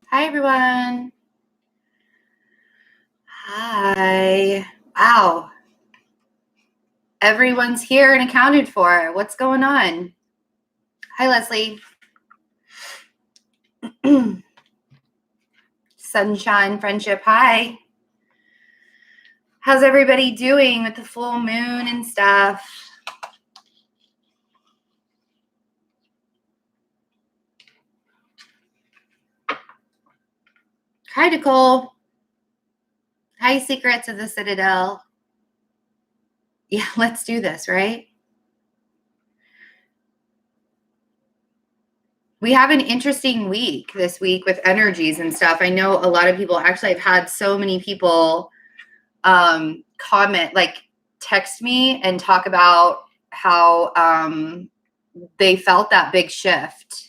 Hi, everyone. Hi. Wow. Everyone's here and accounted for. What's going on? Hi, Leslie. Sunshine Friendship. Hi. How's everybody doing with the full moon and stuff? Hi, Nicole. Hi, Secrets of the Citadel. Yeah, let's do this, right? We have an interesting week this week with energies and stuff. I know a lot of people, actually, I've had so many people comment, like text me and talk about how they felt that big shift.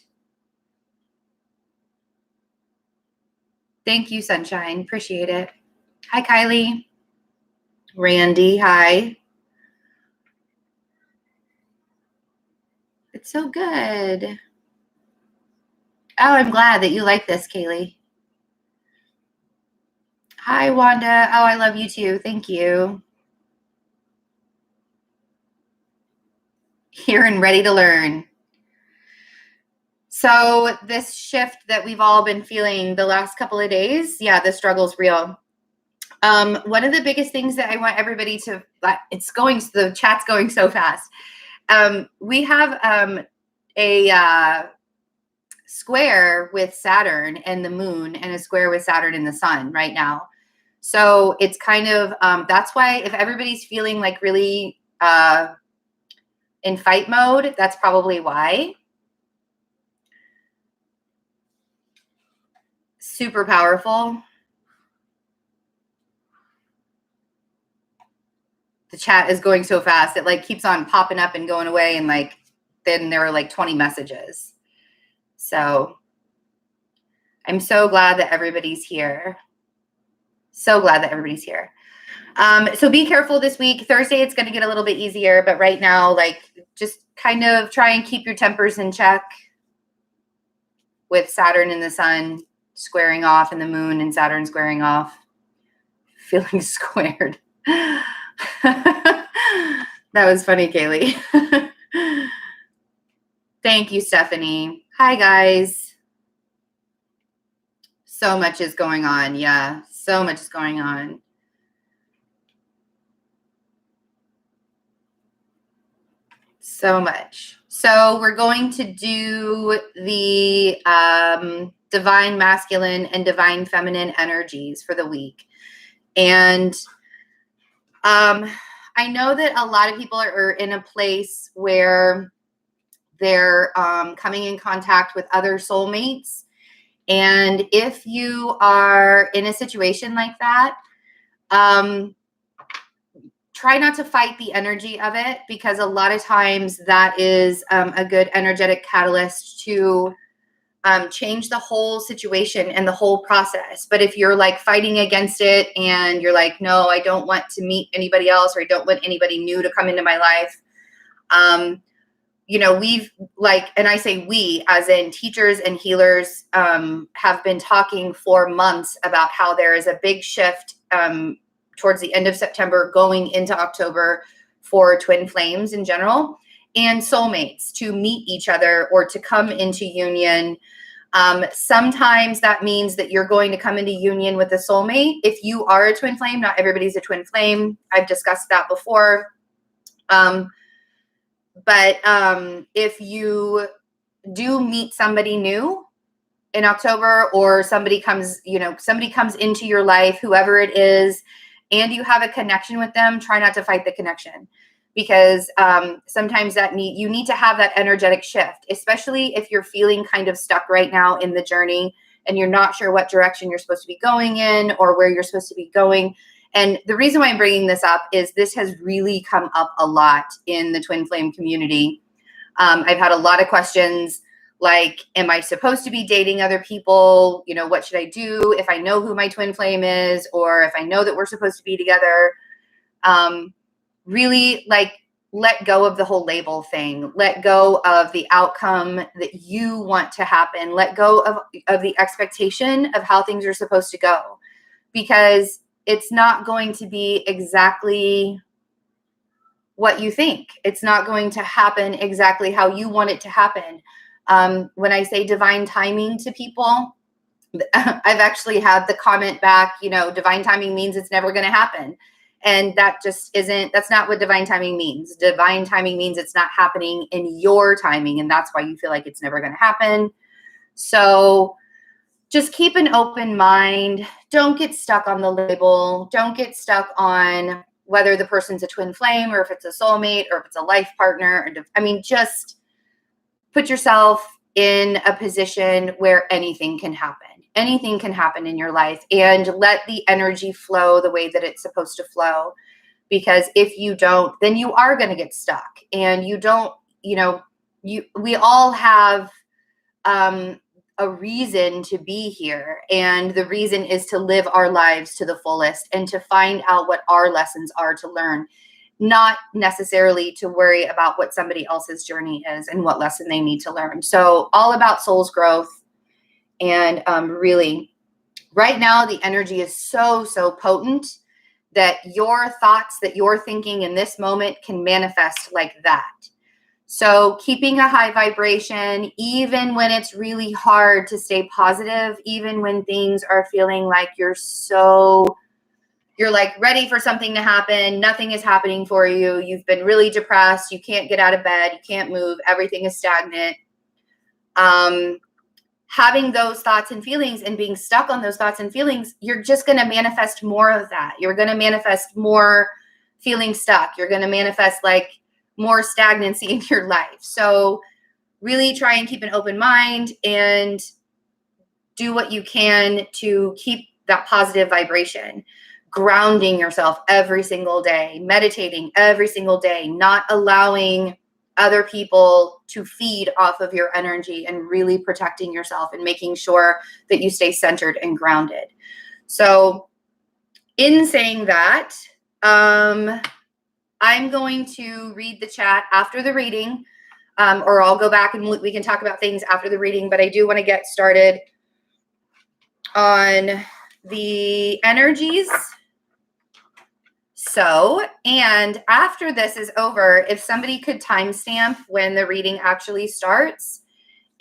Thank you, Sunshine. Appreciate it. Hi, Kylie. Randy, hi. It's so good. Oh, I'm glad that you like this, Kaylee. Hi, Wanda. Oh, I love you too. Thank you. Here and ready to learn. So this shift that we've all been feeling the last couple of days, yeah, the struggle's real. One of the biggest things that I want everybody to, the chat's going so fast. We have a square with Saturn and the moon and a square with Saturn and the sun right now. So it's kind of, that's why if everybody's feeling like really in fight mode, that's probably why. Super powerful. The chat is going so fast. It like keeps on popping up and going away. And like, then there were like 20 messages. So I'm so glad that everybody's here. So glad that everybody's here. So be careful this week. Thursday, it's going to get a little bit easier. But right now, like, just kind of try and keep your tempers in check with Saturn and the sun squaring off and the moon and Saturn squaring off. Feeling squared. That was funny, Kaylee. Thank you, Stephanie. Hi, guys. So much is going on. Yeah, so much is going on. So much. So we're going to do the divine masculine and divine feminine energies for the week. And I know that a lot of people are in a place where they're coming in contact with other soulmates. And if you are in a situation like that, try not to fight the energy of it, because a lot of times that is a good energetic catalyst to change the whole situation and the whole process. But if you're like fighting against it and you're like, no, I don't want to meet anybody else, or I don't want anybody new to come into my life, we've like, and I say we, as in teachers and healers, have been talking for months about how there is a big shift towards the end of September going into October for twin flames in general and soulmates to meet each other or to come into union. Sometimes that means that you're going to come into union with a soulmate. If you are a twin flame, not everybody's a twin flame. I've discussed that before. But if you do meet somebody new in October, or somebody comes into your life, whoever it is, and you have a connection with them, try not to fight the connection, because sometimes you need to have that energetic shift, especially if you're feeling kind of stuck right now in the journey and you're not sure what direction you're supposed to be going in or where you're supposed to be going. And the reason why I'm bringing this up is this has really come up a lot in the twin flame community. I've had a lot of questions like, am I supposed to be dating other people? What should I do if I know who my twin flame is, or if I know that we're supposed to be together? Really, like, let go of the whole label thing. Let go of the outcome that you want to happen. Let go of the expectation of how things are supposed to go, because it's not going to be exactly what you think. It's not going to happen exactly how you want it to happen. When I say divine timing to people, I've actually had the comment back, divine timing means it's never going to happen. And that just that's not what divine timing means. Divine timing means it's not happening in your timing. And that's why you feel like it's never going to happen. So just keep an open mind. Don't get stuck on the label. Don't get stuck on whether the person's a twin flame or if it's a soulmate or if it's a life partner. Just put yourself in a position where anything can happen. Anything can happen in your life, and let the energy flow the way that it's supposed to flow. Because if you don't, then you are going to get stuck. And you don't, we all have a reason to be here. And the reason is to live our lives to the fullest and to find out what our lessons are to learn, not necessarily to worry about what somebody else's journey is and what lesson they need to learn. So all about soul's growth. And really, right now, the energy is so, so potent that your thoughts that you're thinking in this moment can manifest like that. So keeping a high vibration, even when it's really hard to stay positive, even when things are feeling like you're like ready for something to happen, nothing is happening for you, you've been really depressed, you can't get out of bed, you can't move, everything is stagnant. Having those thoughts and feelings and being stuck on those thoughts and feelings, you're just going to manifest more of that. You're going to manifest more feeling stuck. You're going to manifest like more stagnancy in your life. So really try and keep an open mind and do what you can to keep that positive vibration, grounding yourself every single day, meditating every single day, not allowing other people to feed off of your energy, and really protecting yourself and making sure that you stay centered and grounded. So in saying that, I'm going to read the chat after the reading, or I'll go back and we can talk about things after the reading, but I do want to get started on the energies. So, and after this is over, if somebody could timestamp when the reading actually starts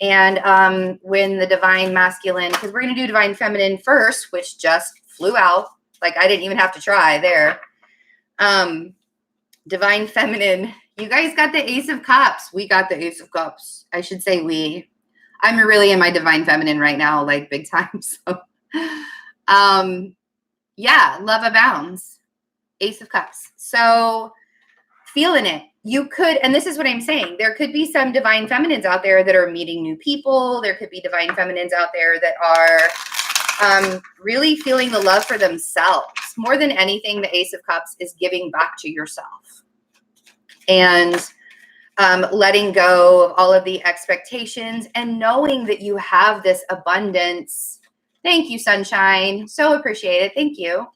and when the divine masculine, because we're going to do divine feminine first, which just flew out. Like I didn't even have to try there. Divine feminine, you guys got the Ace of Cups. We got the Ace of Cups. I should say we. I'm really in my divine feminine right now, like big time. So, yeah, love abounds. Ace of Cups. So feeling it. You could, and this is what I'm saying, there could be some divine feminines out there that are meeting new people. There could be divine feminines out there that are really feeling the love for themselves. More than anything, the Ace of Cups is giving back to yourself and letting go of all of the expectations and knowing that you have this abundance. Thank you, sunshine. So appreciate it. Thank you.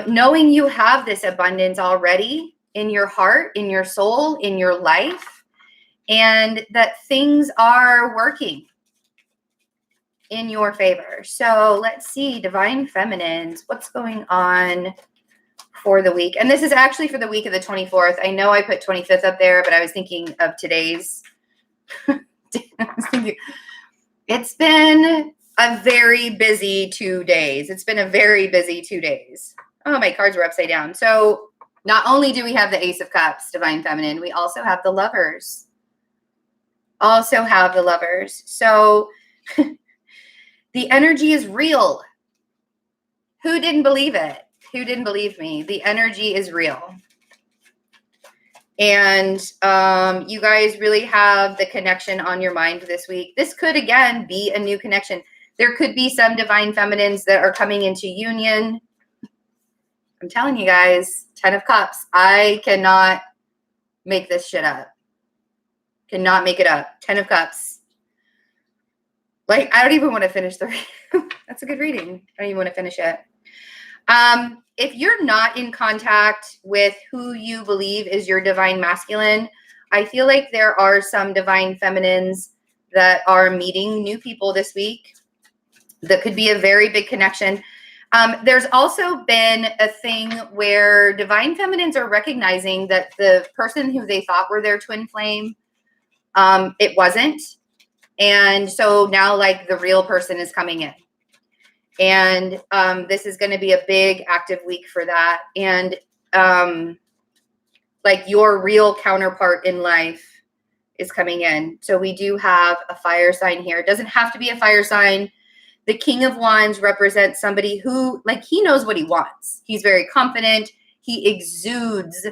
Knowing you have this abundance already in your heart, in your soul, in your life, and that things are working in your favor. So let's see, divine feminines, what's going on for the week? And this is actually for the week of the 24th. I know I put 25th up there, but I was thinking of today's. It's been a very busy 2 days. It's been a very busy 2 days. Oh, my cards were upside down. So not only do we have the Ace of Cups, divine feminine, we also have the Lovers. So the energy is real. Who didn't believe it? Who didn't believe me? The energy is real. And you guys really have the connection on your mind this week. This could, again, be a new connection. There could be some divine feminines that are coming into union. I'm telling you guys, 10 of Cups. I cannot make this shit up. Cannot make it up. 10 of Cups. Like, I don't even want to finish the reading. That's a good reading. I don't even want to finish it. If you're not in contact with who you believe is your divine masculine, I feel like there are some divine feminines that are meeting new people this week. That could be a very big connection. There's also been a thing where divine feminines are recognizing that the person who they thought were their twin flame, it wasn't. And so now like the real person is coming in. And this is going to be a big active week for that. And like your real counterpart in life is coming in. So we do have a fire sign here. It doesn't have to be a fire sign. The King of Wands represents somebody who, like, he knows what he wants. He's very confident. He exudes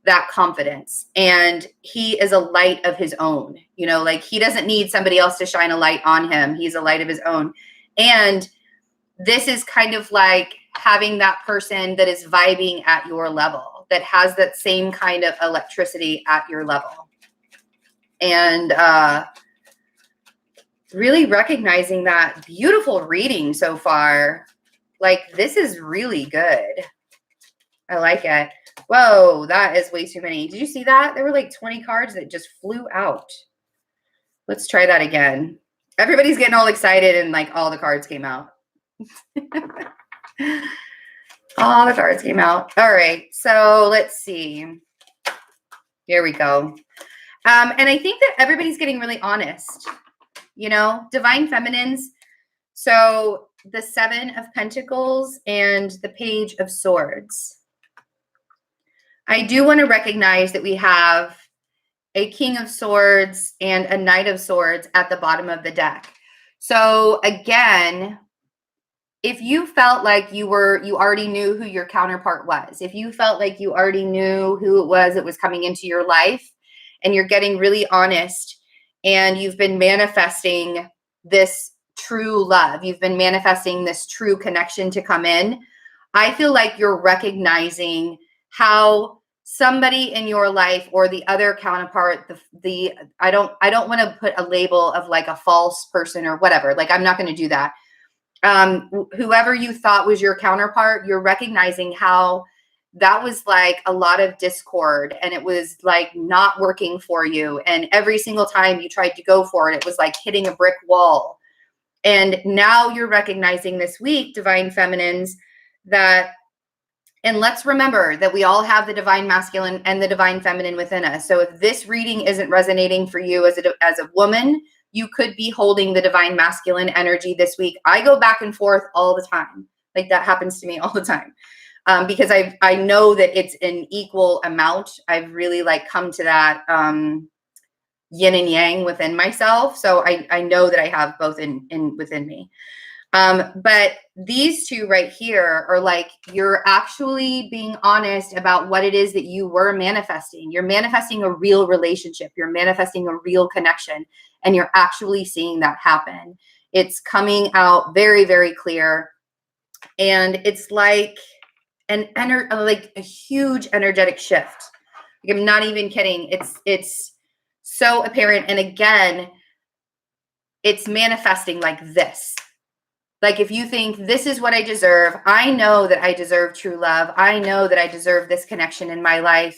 that confidence. And he is a light of his own. You know, like he doesn't need somebody else to shine a light on him. He's a light of his own. And this is kind of like having that person that is vibing at your level, that has that same kind of electricity at your level. And really recognizing that. Beautiful reading so far. Like, this is really good. I like it. Whoa, that is way too many. Did you see that? There were like 20 cards that just flew out. Let's try that again. Everybody's getting all excited and like all the cards came out. All the cards came out. All right, so let's see. Here we go. And I think that everybody's getting really honest, you know, divine feminines. So the 7 of Pentacles and the Page of Swords. I do want to recognize that we have a King of Swords and a Knight of Swords at the bottom of the deck. So again, if you felt like you already knew who your counterpart was, if you felt like you already knew who it was that was coming into your life, and you're getting really honest, and you've been manifesting this true love, you've been manifesting this true connection to come in, I feel like you're recognizing how somebody in your life or the other counterpart, I don't want to put a label of like a false person or whatever. Like, I'm not going to do that. Whoever you thought was your counterpart, you're recognizing how that was like a lot of discord, and it was like not working for you. And every single time you tried to go for it, it was like hitting a brick wall. And now you're recognizing this week, divine feminines, that, and let's remember that we all have the divine masculine and the divine feminine within us. So if this reading isn't resonating for you as a woman, you could be holding the divine masculine energy this week. I go back and forth all the time. Like, that happens to me all the time. Because I know that it's an equal amount. I've really like come to that yin and yang within myself. So I know that I have both within me. But these two right here are like, you're actually being honest about what it is that you were manifesting. You're manifesting a real relationship. You're manifesting a real connection, and you're actually seeing that happen. It's coming out very, very clear. And it's like like a huge energetic shift. Like, I'm not even kidding. It's so apparent. And again, it's manifesting like this. Like, if you think this is what I deserve, I know that I deserve true love. I know that I deserve this connection in my life.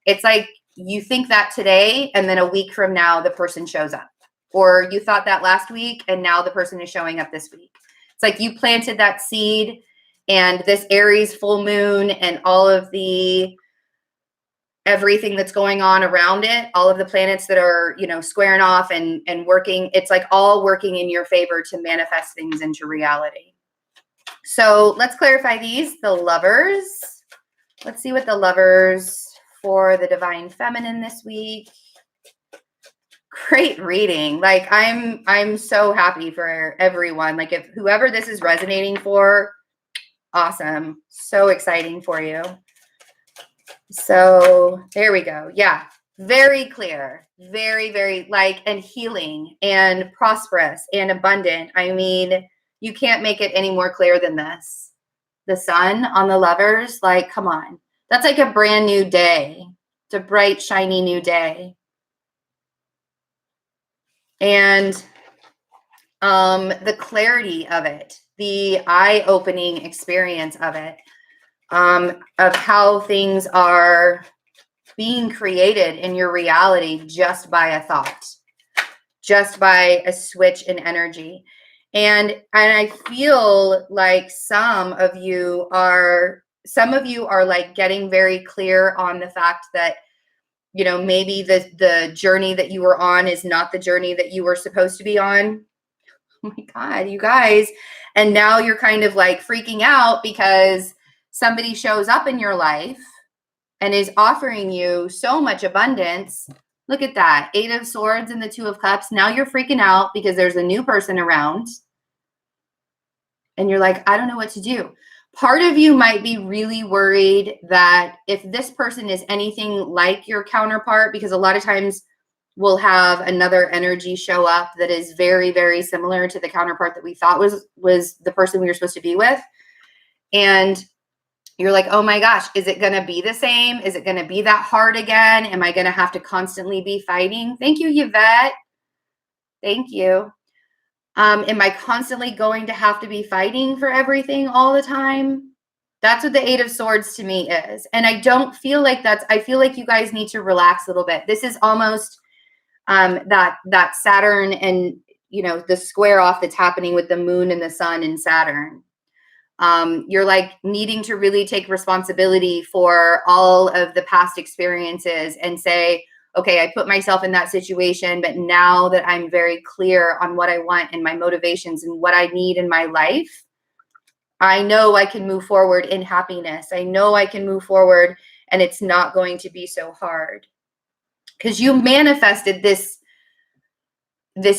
It's like you think that today, and then a week from now, the person shows up. Or you thought that last week, and now the person is showing up this week. It's like you planted that seed, and this Aries full moon and all of everything that's going on around it, all of the planets that are, you know, squaring off and working, it's like all working in your favor to manifest things into reality. So let's clarify these. The Lovers. Let's see what the Lovers for the divine feminine this week. Great reading. Like, I'm so happy for everyone. Like, if whoever this is resonating for, awesome. So exciting for you. So there we go. Yeah. Very clear. Very, very like, and healing and prosperous and abundant. I mean, you can't make it any more clear than this. The sun on the Lovers, like, come on. That's like a brand new day. It's a bright, shiny new day. And the clarity of it, the eye-opening experience of it, of how things are being created in your reality just by a thought, just by a switch in energy. And I feel like some of you are like getting very clear on the fact that, you know, maybe the journey that you were on is not the journey that you were supposed to be on. Oh my God, you guys. And now you're kind of like freaking out because somebody shows up in your life and is offering you so much abundance. Look at that. 8 of Swords and the 2 of Cups. Now you're freaking out because there's a new person around. And you're like, I don't know what to do. Part of you might be really worried that if this person is anything like your counterpart, because a lot of times we'll have another energy show up that is very, very similar to the counterpart that we thought was the person we were supposed to be with. And you're like, oh my gosh, is it going to be the same? Is it going to be that hard again? Am I going to have to constantly be fighting? Thank you, Yvette. Thank you. Am I constantly going to have to be fighting for everything all the time? That's what the 8 of Swords to me is. And I don't feel like I feel like you guys need to relax a little bit. This is almost that Saturn and, you know, the square off that's happening with the moon and the sun and Saturn. You're like needing to really take responsibility for all of the past experiences and say, okay, I put myself in that situation, but now that I'm very clear on what I want and my motivations and what I need in my life, I know I can move forward in happiness. I know I can move forward and it's not going to be so hard. Because you manifested this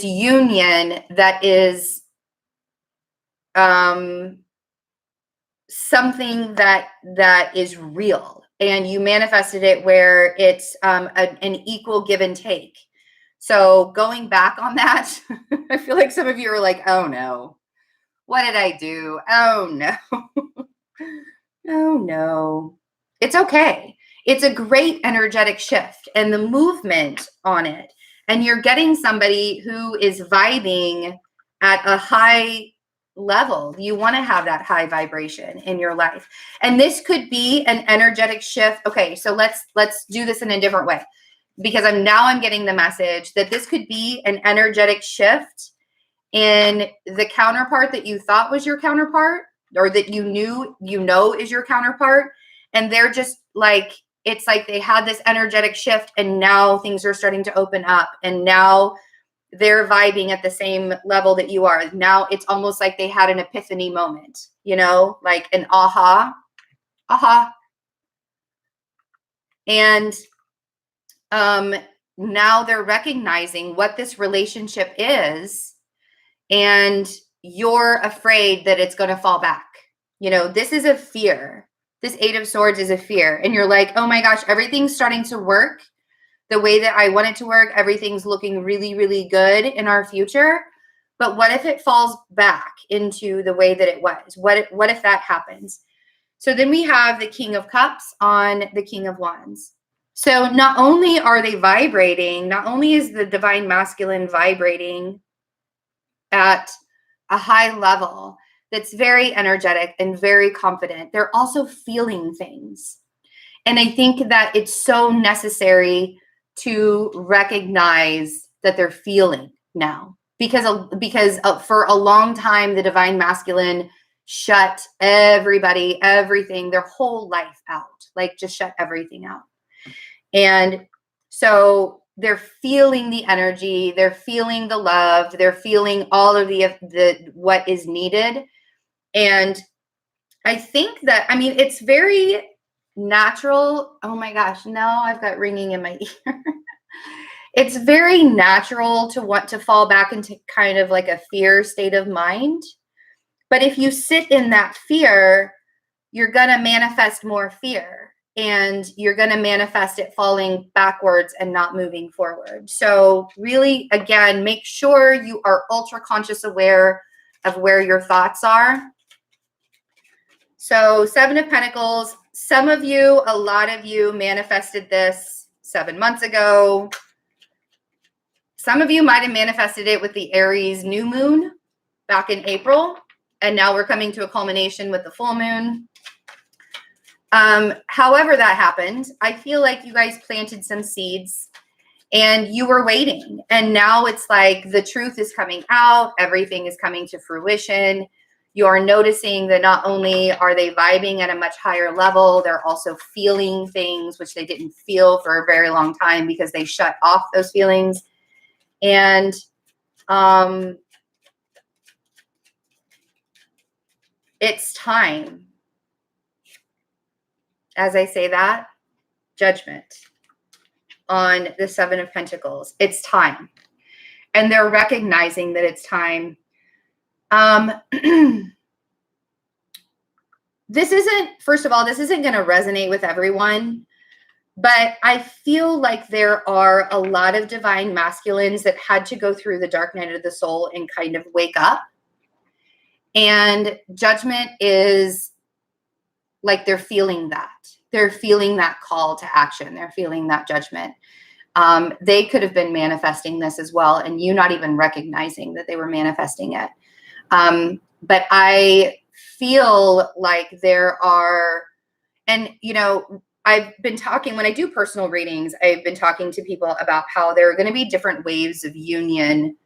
union that is something that is real. And you manifested it where it's an equal give and take. So going back on that, I feel like some of you are like, oh no, what did I do? Oh no. Oh no. It's okay. It's a great energetic shift and the movement on it. And you're getting somebody who is vibing at a high level. You want to have that high vibration in your life. And this could be an energetic shift. Okay, so let's do this in a different way, because I'm getting the message that this could be an energetic shift in the counterpart that you thought was your counterpart, or that you know is your counterpart, and they're just like, it's like they had this energetic shift and now things are starting to open up and now they're vibing at the same level that you are. Now it's almost like they had an epiphany moment, you know, like an aha. And now they're recognizing what this relationship is, and you're afraid that it's going to fall back. You know, this is a fear. This 8 of Swords is a fear. And you're like, oh my gosh, everything's starting to work the way that I want it to work. Everything's looking really, really good in our future. But what if it falls back into the way that it was? What if that happens? So then we have the King of Cups on the King of Wands. So not only are they vibrating, not only is the divine masculine vibrating at a high level that's very energetic and very confident, they're also feeling things. And I think that it's so necessary to recognize that they're feeling now, because for a long time, the divine masculine shut everything, their whole life out, like just shut everything out. And so they're feeling the energy, they're feeling the love, they're feeling all of the what is needed. And I think that, I mean, it's very natural. Oh my gosh, now I've got ringing in my ear. It's very natural to want to fall back into kind of like a fear state of mind. But if you sit in that fear, you're going to manifest more fear, and you're going to manifest it falling backwards and not moving forward. So really, again, make sure you are ultra conscious aware of where your thoughts are. So 7 of Pentacles, some of you, a lot of you manifested this 7 months ago. Some of you might have manifested it with the Aries new moon back in April. And now we're coming to a culmination with the full moon. However that happened, I feel like you guys planted some seeds and you were waiting. And now it's like the truth is coming out. Everything is coming to fruition. You're noticing that not only are they vibing at a much higher level, they're also feeling things which they didn't feel for a very long time because they shut off those feelings. And it's time. As I say that, judgment on the Seven of Pentacles. It's time. And they're recognizing that it's time. This isn't, first of all, this isn't going to resonate with everyone, but I feel like there are a lot of divine masculines that had to go through the dark night of the soul and kind of wake up. And judgment is like they're feeling that. They're feeling that call to action. They're feeling that judgment. They could have been manifesting this as well, and you not even recognizing that they were manifesting it. But I feel like there are, and you know, I've been talking, when I do personal readings, I've been talking to people about how there are going to be different waves of union.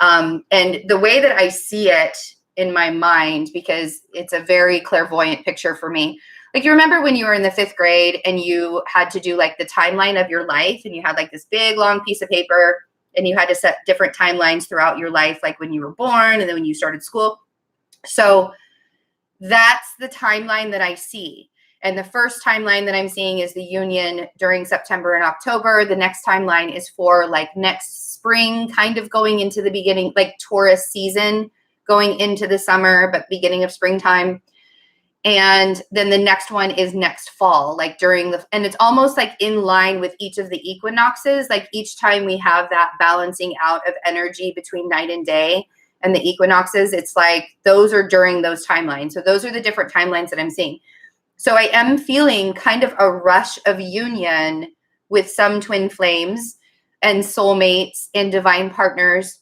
And the way that I see it in my mind, because it's a very clairvoyant picture for me. Like, you remember when you were in the 5th grade and you had to do like the timeline of your life, and you had like this big long piece of paper and you had to set different timelines throughout your life, like when you were born and then when you started school. So that's the timeline that I see. And the first timeline that I'm seeing is the union during September and October. The next timeline is for like next spring, kind of going into the beginning, like Taurus season, going into the summer, but beginning of springtime. And then the next one is next fall, like during the, and it's almost like in line with each of the equinoxes. Like each time we have that balancing out of energy between night and day and the equinoxes, it's like those are during those timelines. So those are the different timelines that I'm seeing. So I am feeling kind of a rush of union with some twin flames and soulmates and divine partners.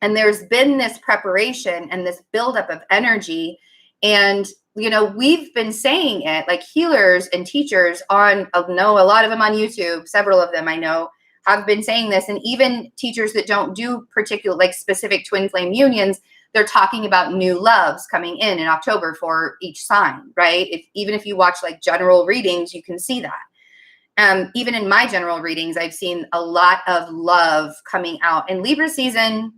And there's been this preparation and this buildup of energy. And, you know, we've been saying it, like healers and teachers on, I know a lot of them on YouTube, several of them I know have been saying this. And even teachers that don't do particular, like specific twin flame unions, they're talking about new loves coming in October for each sign, right? Even if you watch like general readings, you can see that. Even in my general readings, I've seen a lot of love coming out. And Libra season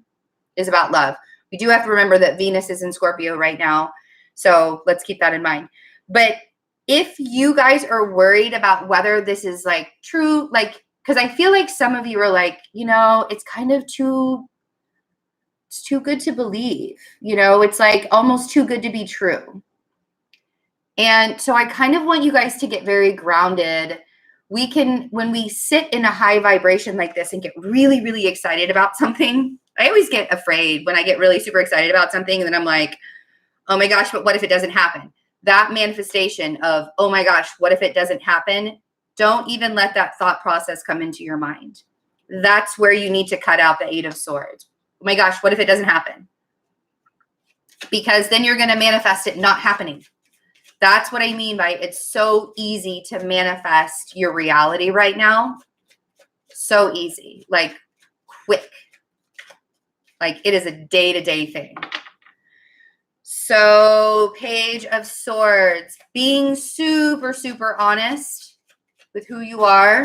is about love. We do have to remember that Venus is in Scorpio right now. So let's keep that in mind. But if you guys are worried about whether this is like true, like, because I feel like some of you are like, you know, it's kind of too good to believe, you know, it's like almost too good to be true. And so I kind of want you guys to get very grounded. We can, when we sit in a high vibration like this and get really, really excited about something, I always get afraid when I get really super excited about something. And then I'm like, oh my gosh, but what if it doesn't happen? That manifestation of, oh my gosh, what if it doesn't happen? Don't even let that thought process come into your mind. That's where you need to cut out the 8 of Swords. Oh my gosh, what if it doesn't happen? Because then you're going to manifest it not happening. That's what I mean by it's so easy to manifest your reality right now. So easy, like quick. Like it is a day-to-day thing. So Page of Swords, being super, super honest with who you are,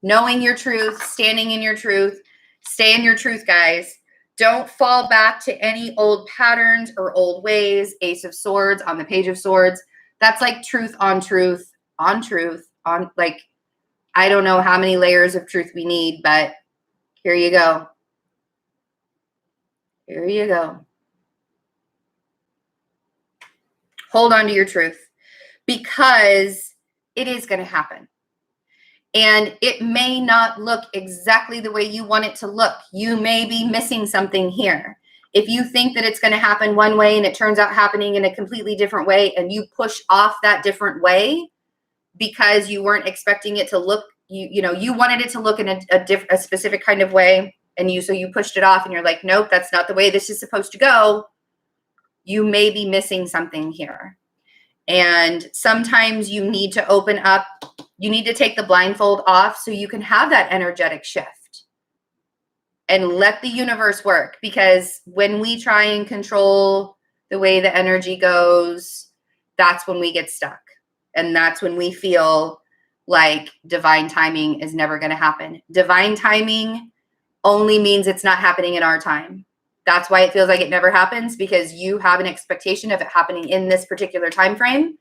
knowing your truth, standing in your truth. Stay in your truth, guys. Don't fall back to any old patterns or old ways. Ace of Swords on the Page of Swords. That's like truth on truth, on truth, on like, I don't know how many layers of truth we need, but here you go. Here you go. Hold on to your truth because it is going to happen. And it may not look exactly the way you want it to look. You may be missing something here. If you think that it's going to happen one way and it turns out happening in a completely different way, and you push off that different way because you weren't expecting it to look, you know, you wanted it to look in a specific kind of way, and so you pushed it off and you're like, nope, that's not the way this is supposed to go. You may be missing something here. And sometimes you need to open up, you need to take the blindfold off so you can have that energetic shift and let the universe work. Because when we try and control the way the energy goes, that's when we get stuck. And that's when we feel like divine timing is never going to happen. Divine timing only means it's not happening in our time. That's why it feels like it never happens, because you have an expectation of it happening in this particular time frame.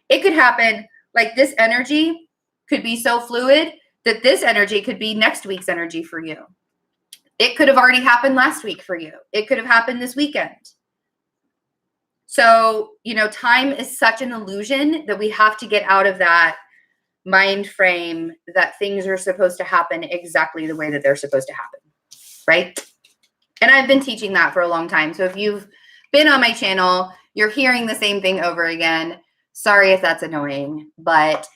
It could happen, like this energy could be so fluid that this energy could be next week's energy for you. It could have already happened last week for you. It could have happened this weekend. So, time is such an illusion that we have to get out of that mind frame that things are supposed to happen exactly the way that they're supposed to happen, right? And I've been teaching that for a long time. So if you've been on my channel, you're hearing the same thing over again. Sorry if that's annoying, but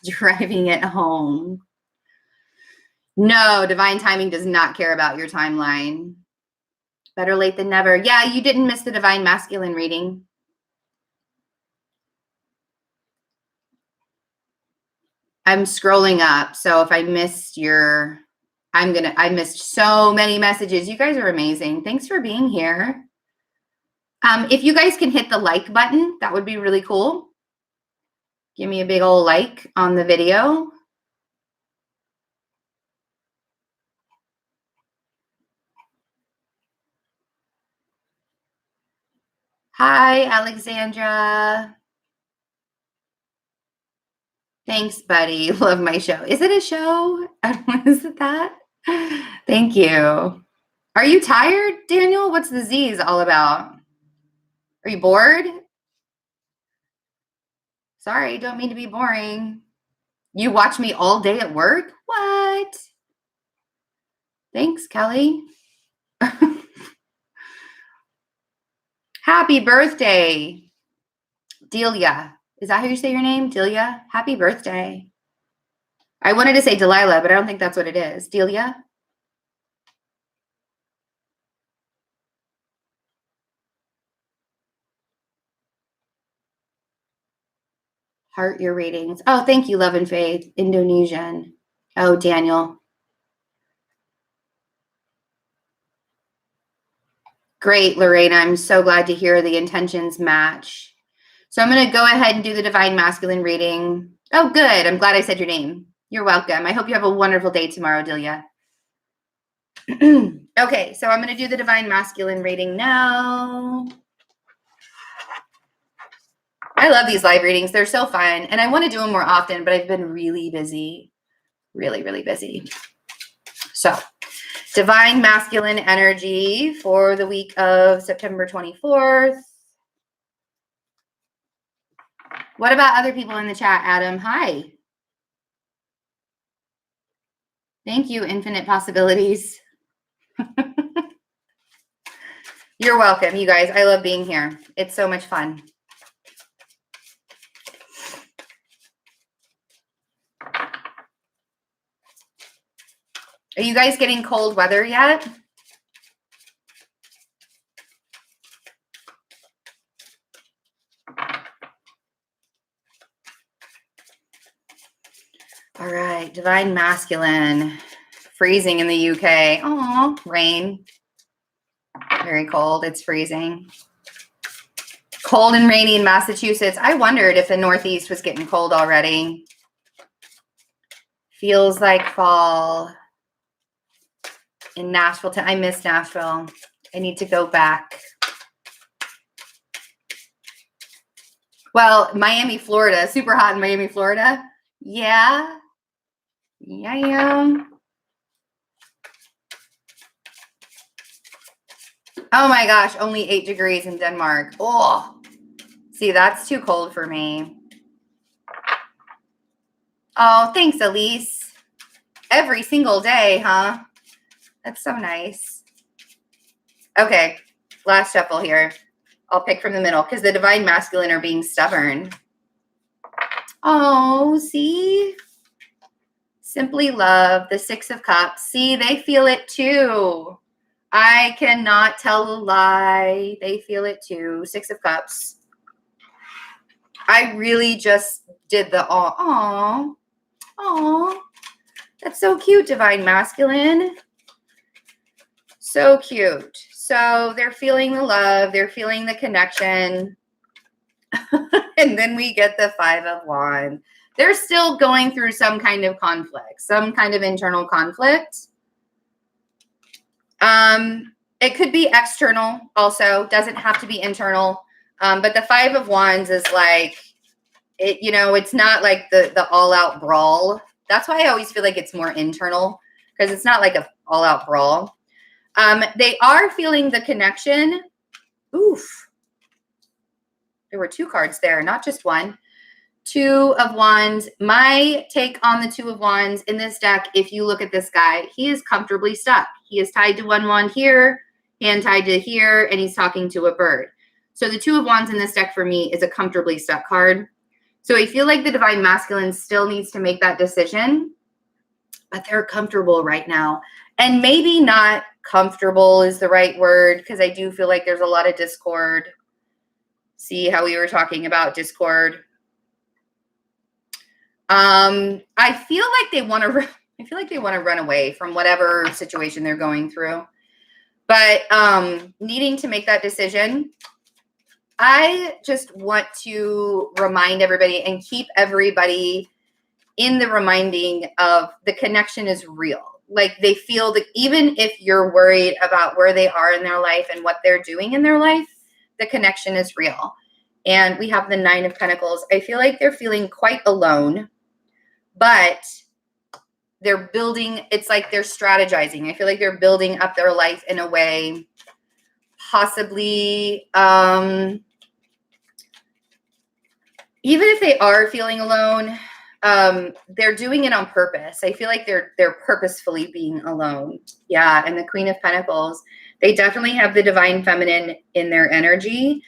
driving it home. No, divine timing does not care about your timeline. Better late than never. Yeah, you didn't miss the divine masculine reading. I'm scrolling up. So if I missed I missed so many messages. You guys are amazing. Thanks for being here. If you guys can hit the like button, that would be really cool. Give me a big old like on the video. Hi, Alexandra. Thanks, buddy. Love my show. Is it a show? Is it that? Thank you. Are you tired, Daniel? What's the Z's all about? Are you bored? Sorry, don't mean to be boring. You watch me all day at work? What? Thanks, Kelly. Happy birthday, Delia. Is that how you say your name? Delia? Happy birthday. I wanted to say Delilah, but I don't think that's what it is. Delia? Heart your ratings. Oh, thank you, Love and Faith. Indonesian. Oh, Daniel. Great, Lorraine. I'm so glad to hear the intentions match. So I'm going to go ahead and do the divine masculine reading. Oh, good. I'm glad I said your name. You're welcome. I hope you have a wonderful day tomorrow, Delia. Okay, so I'm going to do the divine masculine reading now. I love these live readings. They're so fun. And I want to do them more often, but I've been really busy. Really, really busy. So, divine masculine energy for the week of September 24th. What about other people in the chat, Adam? Hi. Thank you, Infinite Possibilities. You're welcome, you guys. I love being here. It's so much fun. Are you guys getting cold weather yet? All right, divine masculine. Freezing in the UK. Oh, rain. Very cold. It's freezing. Cold and rainy in Massachusetts. I wondered if the Northeast was getting cold already. Feels like fall. In Nashville. I miss Nashville. I need to go back. Well, Miami, Florida. Super hot in Miami, Florida. Yeah. Yeah. Oh my gosh, only 8 degrees in Denmark. Oh, see, that's too cold for me. Oh, thanks, Elise. Every single day, huh? That's so nice. Okay, last shuffle here. I'll pick from the middle because the divine masculine are being stubborn. Oh, see? Simply love, the Six of Cups. See, they feel it too. I cannot tell a lie. They feel it too. Six of Cups. I really just did the aw. That's so cute, Divine Masculine. So cute. So they're feeling the love. They're feeling the connection. And then we get the Five of Wands. They're still going through some kind of conflict, some kind of internal conflict. It could be external also, doesn't have to be internal. But the Five of Wands is like, it's not like the all-out brawl. That's why I always feel like it's more internal, because it's not like a all-out brawl. They are feeling the connection. Oof. There were 2 cards there, not just one. 2 of Wands. My take on the 2 of Wands in this deck, if you look at this guy, he is comfortably stuck. He is tied to one wand here, hand tied to here, and he's talking to a bird. So the 2 of Wands in this deck for me is a comfortably stuck card. So I feel like the Divine Masculine still needs to make that decision, but they're comfortable right now. And maybe not comfortable is the right word, because I do feel like there's a lot of discord. See how we were talking about discord. I feel like they want to run away from whatever situation they're going through. But needing to make that decision, I just want to remind everybody and keep everybody in the reminding of the connection is real. Like, they feel that even if you're worried about where they are in their life and what they're doing in their life, the connection is real. And we have the Nine of Pentacles. I feel like they're feeling quite alone, but they're building, it's like they're strategizing. I feel like they're building up their life in a way, possibly, even if they are feeling alone, they're doing it on purpose. I feel like they're purposefully being alone. Yeah. And the Queen of Pentacles, they definitely have the Divine Feminine in their energy,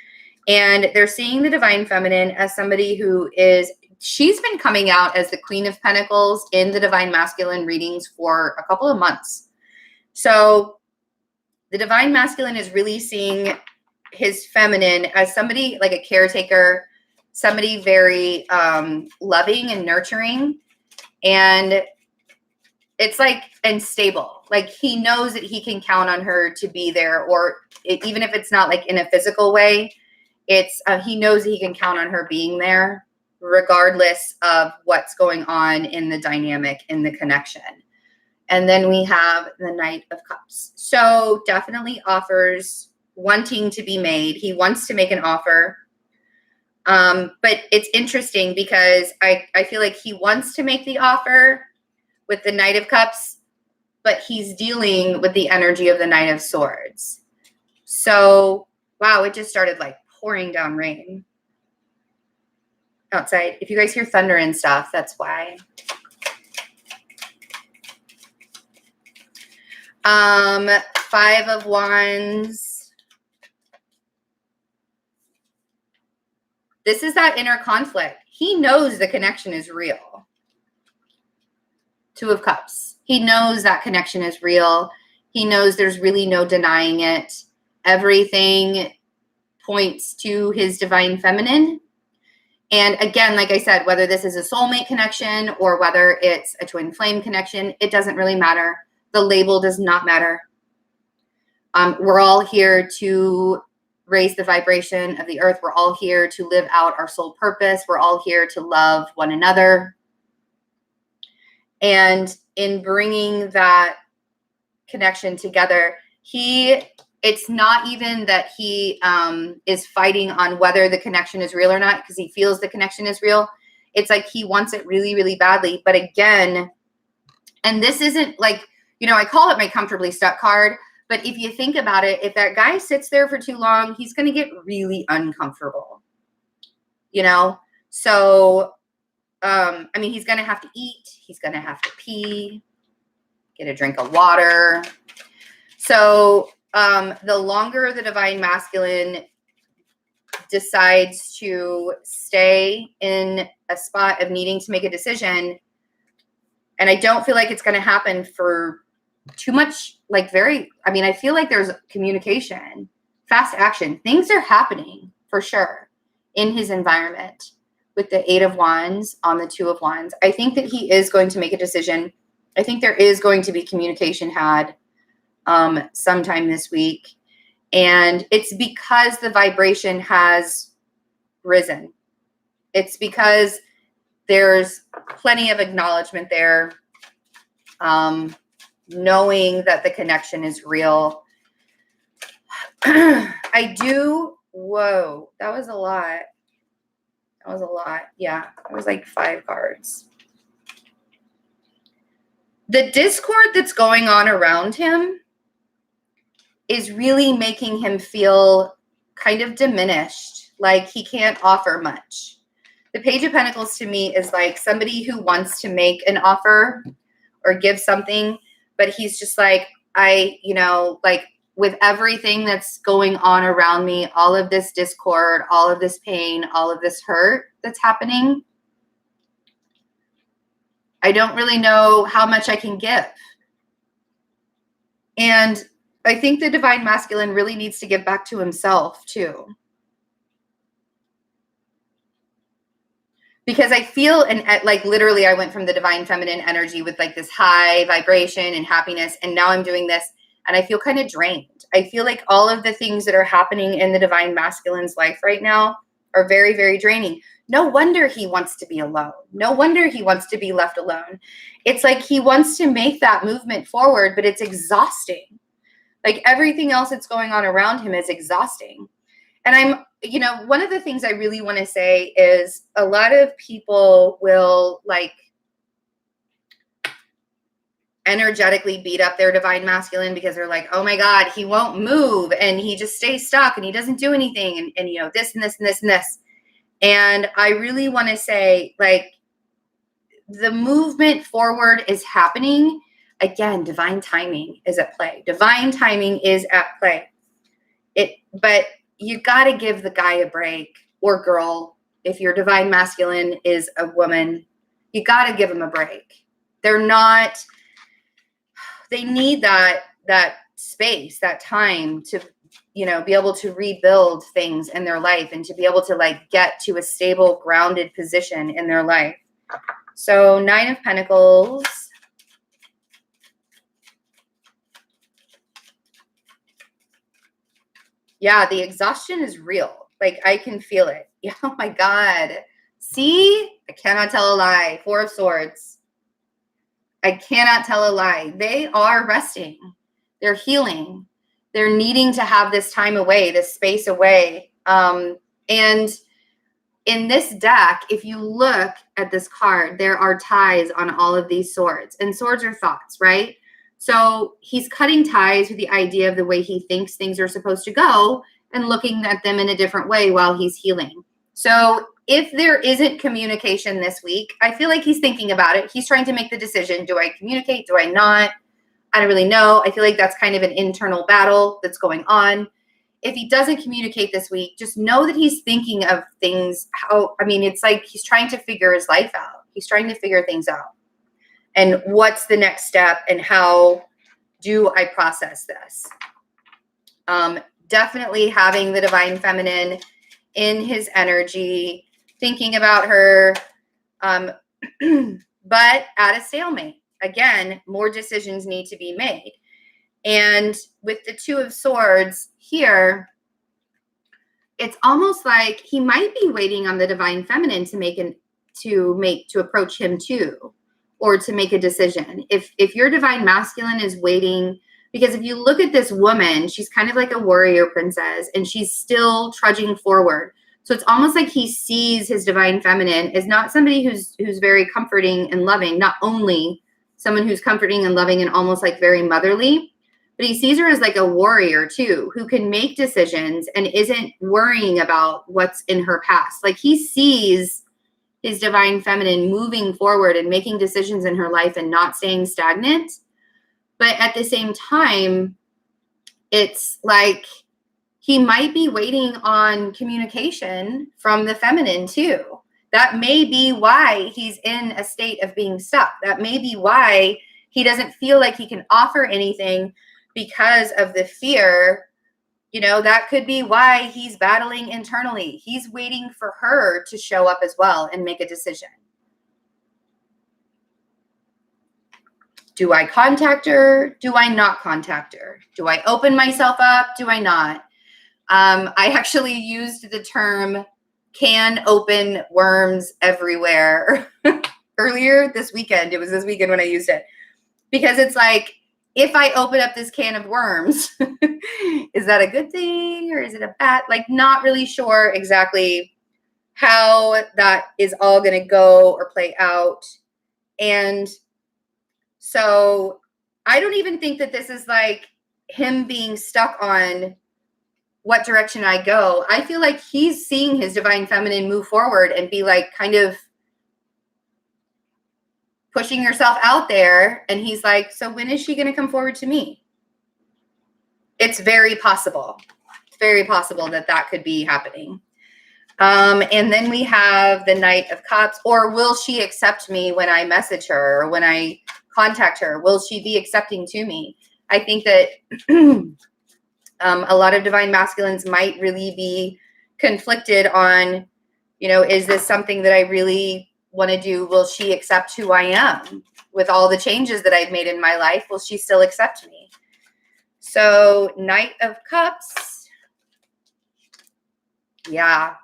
and they're seeing the Divine Feminine as somebody who is, she's been coming out as the Queen of Pentacles in the Divine Masculine readings for a couple of months. So the Divine Masculine is really seeing his feminine as somebody like a caretaker, somebody very loving and nurturing. And it's like, and stable. Like, he knows that he can count on her to be there, or even if it's not like in a physical way, it's he knows that he can count on her being there, regardless of what's going on in the dynamic, in the connection. And then we have the Knight of Cups. So definitely offers wanting to be made. He wants to make an offer. But it's interesting because I feel like he wants to make the offer with the Knight of Cups, but he's dealing with the energy of the Knight of Swords. So, wow, it just started like pouring down rain outside. If you guys hear thunder and stuff, that's why. Five of Wands. This is that inner conflict. He knows the connection is real. Two of Cups. He knows that connection is real. He knows there's really no denying it. Everything points to his Divine Feminine. And again, like I said, whether this is a soulmate connection or whether it's a twin flame connection, it doesn't really matter. The label does not matter. We're all here to raise the vibration of the earth. We're all here to live out our soul purpose. We're all here to love one another. And in bringing that connection together, it's not even that he is fighting on whether the connection is real or not, because he feels the connection is real. It's like he wants it really, really badly. But again, and this isn't like, I call it my comfortably stuck card. But if you think about it, if that guy sits there for too long, he's going to get really uncomfortable, So, he's going to have to eat. He's going to have to pee, get a drink of water. So, the longer the Divine Masculine decides to stay in a spot of needing to make a decision, And I don't feel like it's going to happen for too much, like I feel like there's communication, fast action. Things are happening for sure in his environment with the 8 of Wands on the 2 of Wands. I think that he is going to make a decision. I think there is going to be communication had sometime this week. And it's because the vibration has risen. It's because there's plenty of acknowledgement there, knowing that the connection is real. Whoa, that was a lot. Yeah, it was like 5 cards. The discord that's going on around him is really making him feel kind of diminished, like he can't offer much. The Page of Pentacles to me is like somebody who wants to make an offer or give something, but he's just like, with everything that's going on around me, all of this discord, all of this pain, all of this hurt that's happening, I don't really know how much I can give. And I think the Divine Masculine really needs to give back to himself too. Because I feel, and like literally I went from the Divine Feminine energy with like this high vibration and happiness, and now I'm doing this and I feel kind of drained. I feel like all of the things that are happening in the Divine Masculine's life right now are very, very draining. No wonder he wants to be alone. No wonder he wants to be left alone. It's like he wants to make that movement forward, but it's exhausting. Like everything else that's going on around him is exhausting. And one of the things I really want to say is a lot of people will like energetically beat up their Divine Masculine because they're like, oh my God, he won't move and he just stays stuck and he doesn't do anything. And this and this and this and this. And I really want to say, like, the movement forward is happening. Again, divine timing is at play. Divine timing is at play. But you got to give the guy a break, or girl. If your Divine Masculine is a woman, you got to give him a break. They need that space, that time to, be able to rebuild things in their life and to be able to like get to a stable, grounded position in their life. So 9 of Pentacles. Yeah, the exhaustion is real. Like I can feel it. Oh my God. See, I cannot tell a lie. 4 of Swords. I cannot tell a lie. They are resting. They're healing. They're needing to have this time away, this space away. And in this deck, if you look at this card, there are ties on all of these swords. And swords are thoughts, right? So he's cutting ties with the idea of the way he thinks things are supposed to go and looking at them in a different way while he's healing. So if there isn't communication this week, I feel like he's thinking about it. He's trying to make the decision. Do I communicate? Do I not? I don't really know. I feel like that's kind of an internal battle that's going on. If he doesn't communicate this week, just know that he's thinking of things. It's like he's trying to figure his life out. He's trying to figure things out. And what's the next step and how do I process this? Definitely having the Divine Feminine in his energy, thinking about her, but at a stalemate. Again, more decisions need to be made. And with the 2 of Swords here, it's almost like he might be waiting on the Divine Feminine to approach him too, or to make a decision. If your Divine Masculine is waiting, because if you look at this woman, she's kind of like a warrior princess and she's still trudging forward. So it's almost like he sees his Divine Feminine as not somebody who's very comforting and loving, not only someone who's comforting and loving and almost like very motherly, but he sees her as like a warrior too, who can make decisions and isn't worrying about what's in her past. Like he sees his Divine Feminine moving forward and making decisions in her life and not staying stagnant. But at the same time, it's like he might be waiting on communication from the feminine too. That may be why he's in a state of being stuck. That may be why he doesn't feel like he can offer anything because of the fear. You know, that could be why he's battling internally. He's waiting for her to show up as well and make a decision. Do I contact her? Do I not contact her? Do I open myself up? Do I not? I actually used the term can open worms everywhere earlier this weekend. It was this weekend when I used it, because it's like, if I open up this can of worms, is that a good thing or is it a bad? Like, not really sure exactly how that is all going to go or play out. And so I don't even think that this is like him being stuck on what direction I go. I feel like he's seeing his divine feminine move forward and be like kind of pushing yourself out there. And he's like, so when is she going to come forward to me? It's very possible. It's very possible that that could be happening. And then we have the Knight of Cups. Or will she accept me when I message her or when I contact her? Will she be accepting to me? I think that a lot of divine masculines might really be conflicted on, you know, is this something that I really want to do? Will she accept who I am with all the changes that I've made in my life? Will she still accept me? So Knight of Cups. Yeah.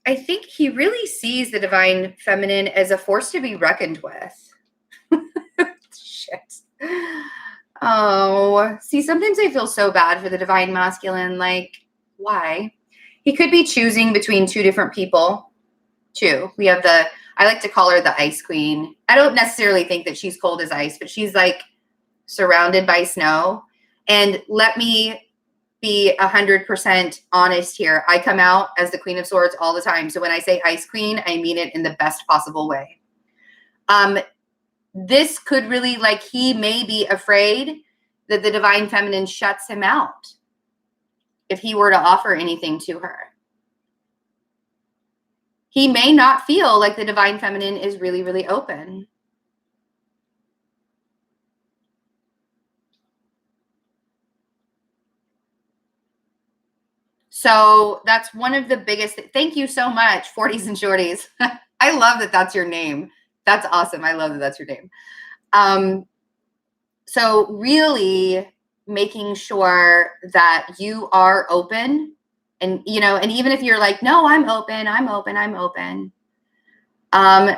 I think he really sees the divine feminine as a force to be reckoned with. Shit. Oh, see, sometimes I feel so bad for the divine masculine. Like, why? He could be choosing between two different people, too. We have I like to call her the ice queen. I don't necessarily think that she's cold as ice, but she's like surrounded by snow. And let me be 100% honest here. I come out as the Queen of Swords all the time. So when I say ice queen, I mean it in the best possible way. This could really, like, he may be afraid that the divine feminine shuts him out if he were to offer anything to her. He may not feel like the divine feminine is really, really open. So that's one of the biggest. Thank you so much, 40s and shorties. I love that that's your name. That's awesome. I love that that's your name. So really making sure that you are open, and, you know, and even if you're like, no, I'm open,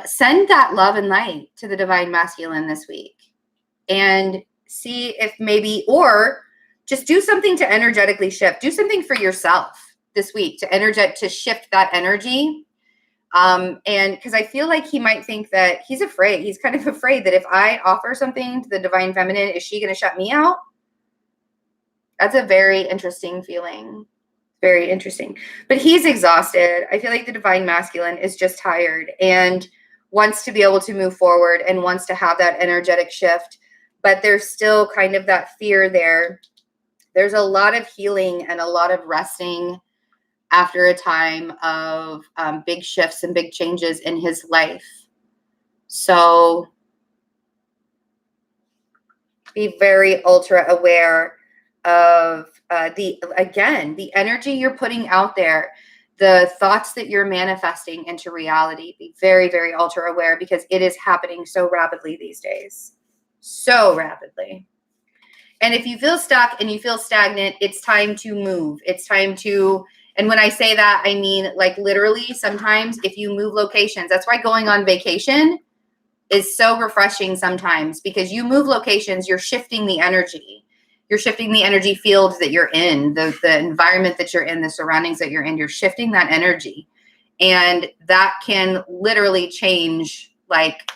send that love and light to the divine masculine this week and see if maybe, or just do something to energetically shift. Do something for yourself this week to shift that energy. And because I feel like he might think that he's afraid. He's kind of afraid that if I offer something to the divine feminine, is she going to shut me out? That's a very interesting feeling. Very interesting. But he's exhausted. I feel like the divine masculine is just tired and wants to be able to move forward and wants to have that energetic shift. But there's still kind of that fear there. There's a lot of healing and a lot of resting after a time of big shifts and big changes in his life. So be very ultra aware of the energy you're putting out there, the thoughts that you're manifesting into reality. Be very, very ultra aware, because it is happening so rapidly these days. So rapidly. And if you feel stuck and you feel stagnant, it's time to move. It's time to, and when I say that, I mean, like, literally, sometimes if you move locations, that's why going on vacation is so refreshing sometimes, because you move locations, you're shifting the energy. You're shifting the energy field that you're in, the environment that you're in, the surroundings that you're in. You're shifting that energy. And that can literally change, like,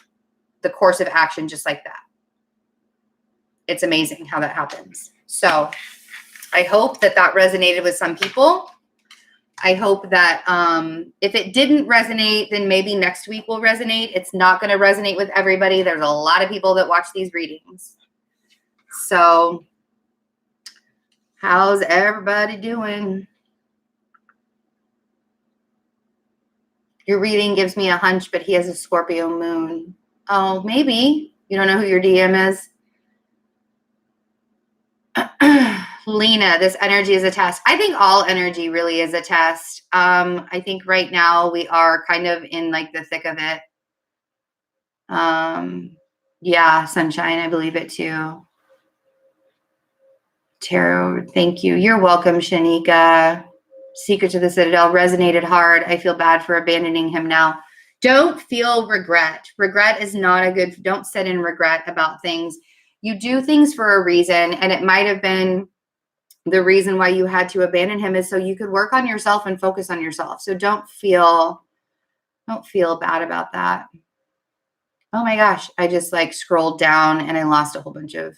the course of action just like that. It's amazing how that happens. So I hope that that resonated with some people. I hope that if it didn't resonate, then maybe next week will resonate. It's not going to resonate with everybody. There's a lot of people that watch these readings. So how's everybody doing? Your reading gives me a hunch, but he has a Scorpio moon. Oh, maybe. You don't know who your DM is? Lena, this energy is a test. I think all energy really is a test. I think right now we are kind of in like the thick of it. Yeah, sunshine, I believe it too. Tarot, thank you. You're welcome, Shanika. Secret to the Citadel resonated hard. I feel bad for abandoning him now. Don't feel regret. Regret is not a good, don't sit in regret about things. You do things for a reason, and it might have been the reason why you had to abandon him is so you could work on yourself and focus on yourself. So don't feel bad about that. Oh my gosh, I just like scrolled down and I lost a whole bunch of.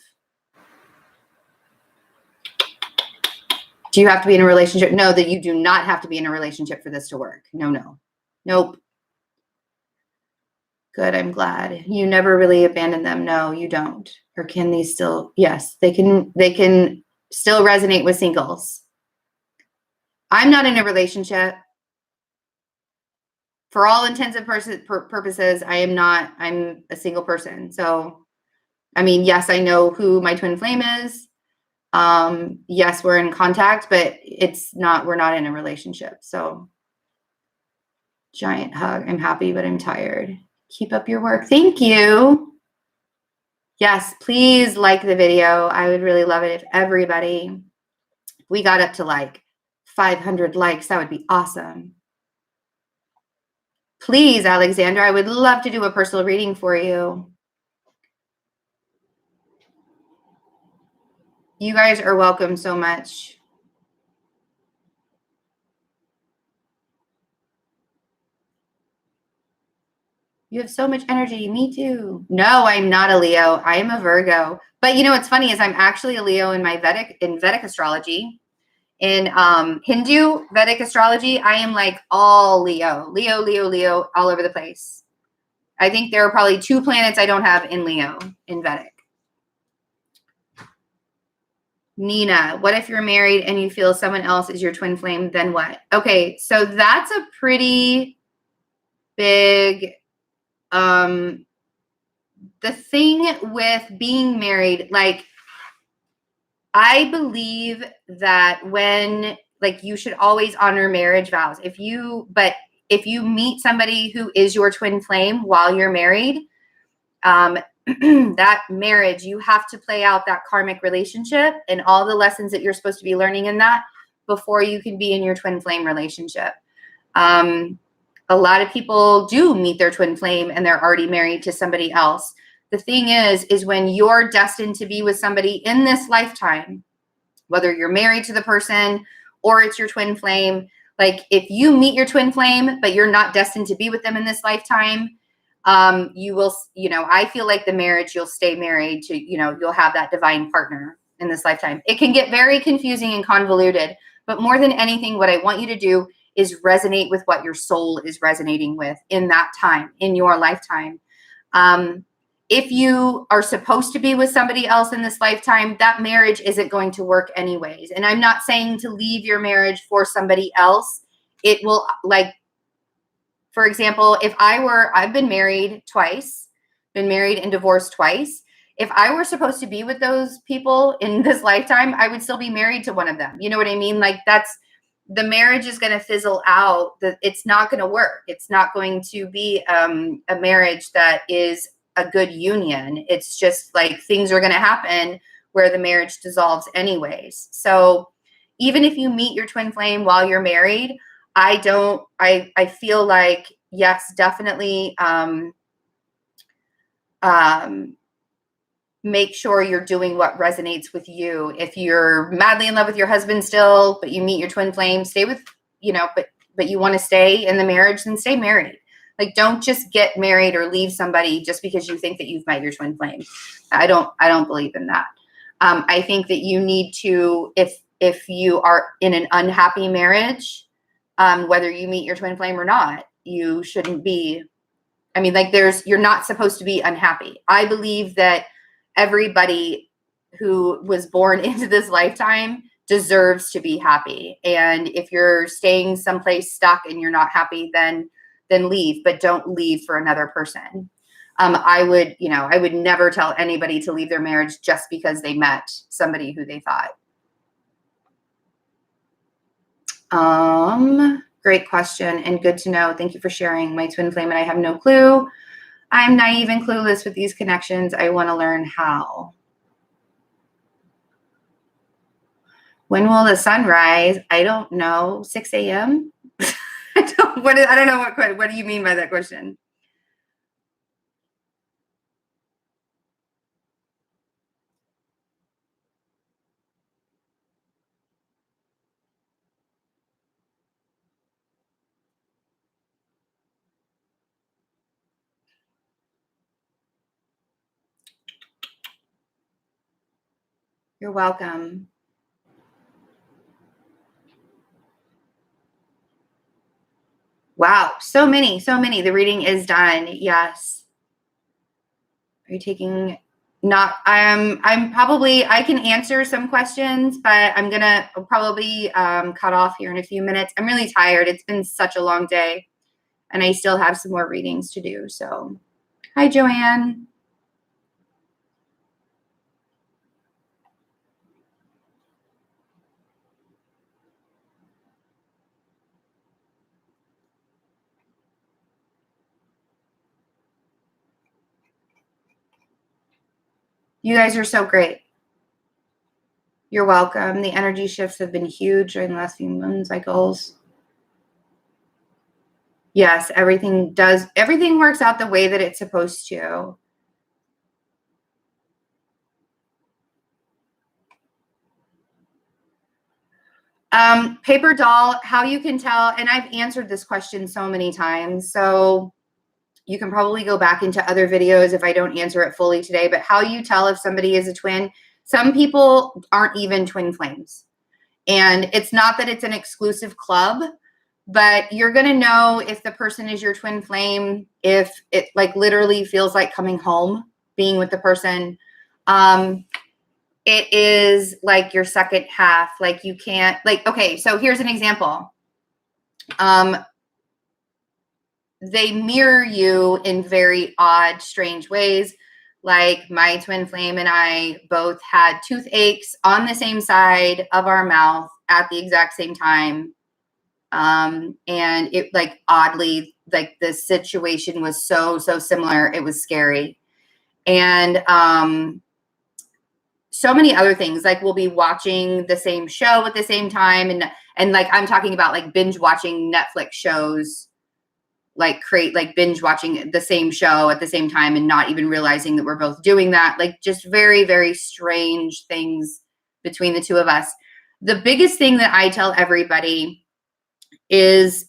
Do you have to be in a relationship? No, that you do not have to be in a relationship for this to work. No. Nope. Good, I'm glad. You never really abandon them. No, you don't. Or can these still? Yes, they can still resonate with singles. I'm not in a relationship. For all intents and purposes, I'm a single person. So, I mean, yes, I know who my twin flame is. Yes, we're in contact, but we're not in a relationship. So, giant hug. I'm happy, but I'm tired. Keep up your work. Thank you. Yes, please like the video. I would really love it if we got up to like 500 likes. That would be awesome. Please, Alexander, I would love to do a personal reading for you. You guys are welcome so much. You have so much energy. Me too. No, I'm not a Leo. I am a Virgo. But you know what's funny is I'm actually a Leo in Vedic astrology. In Hindu Vedic astrology, I am like all Leo, all over the place. I think there are probably 2 planets I don't have in Leo in Vedic. Nina, what if you're married and you feel someone else is your twin flame? Then what? Okay, so that's a pretty big. The thing with being married, like, I believe that when, like, you should always honor marriage vows. If you meet somebody who is your twin flame while you're married, that marriage, you have to play out that karmic relationship and all the lessons that you're supposed to be learning in that before you can be in your twin flame relationship. A lot of people do meet their twin flame and they're already married to somebody else. The thing is when you're destined to be with somebody in this lifetime, whether you're married to the person or it's your twin flame, like if you meet your twin flame, but you're not destined to be with them in this lifetime, you will, I feel like the marriage, you'll stay married to, you'll have that divine partner in this lifetime. It can get very confusing and convoluted, but more than anything, what I want you to do is resonate with what your soul is resonating with in that time, in your lifetime. If you are supposed to be with somebody else in this lifetime, that marriage isn't going to work anyways. And I'm not saying to leave your marriage for somebody else. It will, like, for example, I've been married twice, been married and divorced twice. If I were supposed to be with those people in this lifetime, I would still be married to one of them. You know what I mean? Like, the marriage is going to fizzle out. It's not going to work. It's not going to be a marriage that is a good union. It's just like things are going to happen where the marriage dissolves anyways. So even if you meet your twin flame while you're married, I feel like, yes, definitely make sure you're doing what resonates with you. If you're madly in love with your husband still, but you meet your twin flame, stay with, but you want to stay in the marriage, then stay married. Like, don't just get married or leave somebody just because you think that you've met your twin flame. I don't believe in that. I think that you need to, if you are in an unhappy marriage, whether you meet your twin flame or not, you shouldn't be. I mean, like, you're not supposed to be unhappy. I believe that everybody who was born into this lifetime deserves to be happy. And if you're staying someplace stuck and you're not happy, then then leave, but don't leave for another person. I would never tell anybody to leave their marriage just because they met somebody who they thought. Great question and good to know. Thank you for sharing. My twin flame and I have no clue. I'm naive and clueless with these connections. I want to learn how. When will the sun rise? I don't know. 6 a.m. I don't know what do you mean by that question? You're welcome. Wow, so many. The reading is done. Yes. Are you taking I'm probably, I can answer some questions, but I'm going to probably cut off here in a few minutes. I'm really tired. It's been such a long day and I still have some more readings to do. So, hi, Joanne. You guys are so great. You're welcome. The energy shifts have been huge during the last few moon cycles. Yes, everything works out the way that it's supposed to. Paper doll, how you can tell, and I've answered this question so many times, so you can probably go back into other videos if I don't answer it fully today, but how you tell if somebody is a twin. Some people aren't even twin flames. And it's not that it's an exclusive club, but you're going to know if the person is your twin flame, if it like literally feels like coming home, being with the person. It is like your second half. Like you can't, like, okay, so here's an example. They mirror you in very odd, strange ways. Like my twin flame and I both had toothaches on the same side of our mouth at the exact same time. And it like oddly, like the situation was so similar. It was scary. And so many other things, like we'll be watching the same show at the same time. And like, I'm talking about like binge watching Netflix shows, like binge watching the same show at the same time and not even realizing that we're both doing that. Like just very, very strange things between the two of us. The biggest thing that I tell everybody is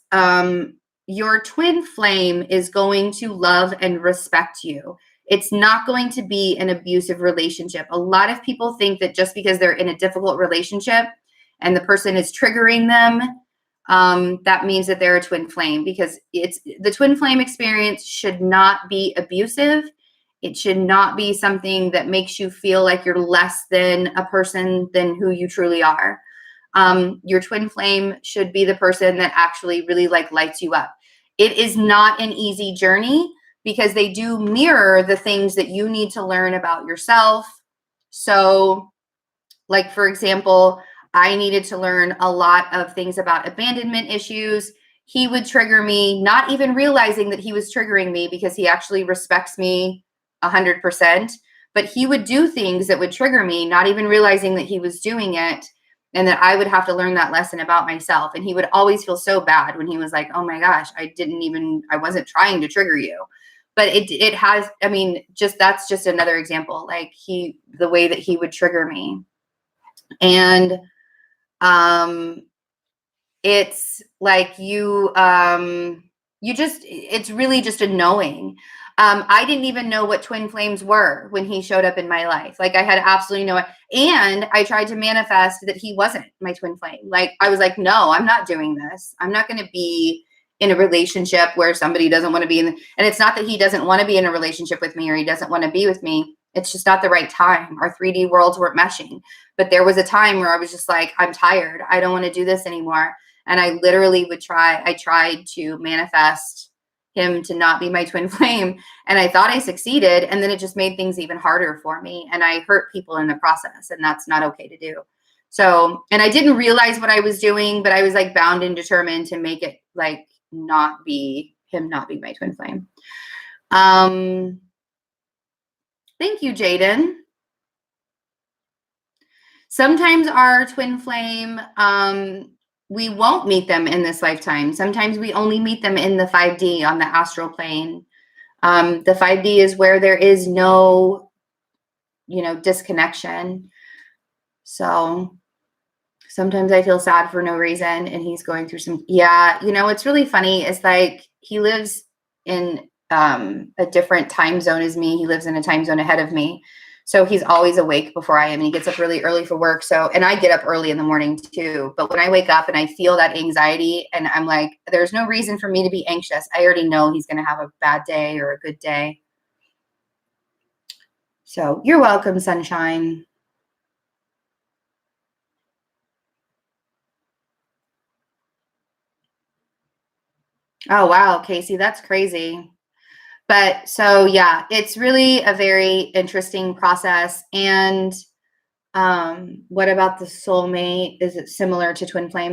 your twin flame is going to love and respect you. It's not going to be an abusive relationship. A lot of people think that just because they're in a difficult relationship and the person is triggering them, that means that they're a twin flame, because the twin flame experience should not be abusive. It should not be something that makes you feel like you're less than a person than who you truly are. Your twin flame should be the person that actually really like lights you up. It is not an easy journey because they do mirror the things that you need to learn about yourself. So like, for example, I needed to learn a lot of things about abandonment issues. He would trigger me, not even realizing that he was triggering me because he actually respects me 100%. But he would do things that would trigger me, not even realizing that he was doing it, and that I would have to learn that lesson about myself. And he would always feel so bad when he was like, oh my gosh, I wasn't trying to trigger you. But it has, I mean, that's just another example. Like the way that he would trigger me. And it's like it's really just a knowing. I didn't even know what twin flames were when he showed up in my life. Like I had absolutely no, and I tried to manifest that he wasn't my twin flame. Like I was like, no, I'm not doing this. I'm not going to be in a relationship where somebody doesn't want to be in, and it's not that he doesn't want to be in a relationship with me or he doesn't want to be with me. It's just not the right time. Our 3D worlds weren't meshing. But there was a time where I was just like, I'm tired. I don't want to do this anymore. And I literally I tried to manifest him to not be my twin flame. And I thought I succeeded. And then it just made things even harder for me. And I hurt people in the process. And that's not okay to do. So, and I didn't realize what I was doing, but I was like bound and determined to make it like not be my twin flame. Thank you, Jaden. Sometimes our twin flame, we won't meet them in this lifetime. Sometimes we only meet them in the 5D on the astral plane. The 5D is where there is no, disconnection. So sometimes I feel sad for no reason, and he's going through some, what's really funny is like he lives in a different time zone as me. He lives in a time zone ahead of me. So he's always awake before I am, and he gets up really early for work. So, and I get up early in the morning too. But when I wake up and I feel that anxiety and I'm like, there's no reason for me to be anxious. I already know he's going to have a bad day or a good day. So you're welcome, sunshine. Oh, wow, Casey, that's crazy. But so, yeah, it's really a very interesting process. And what about the soulmate? Is it similar to twin flame?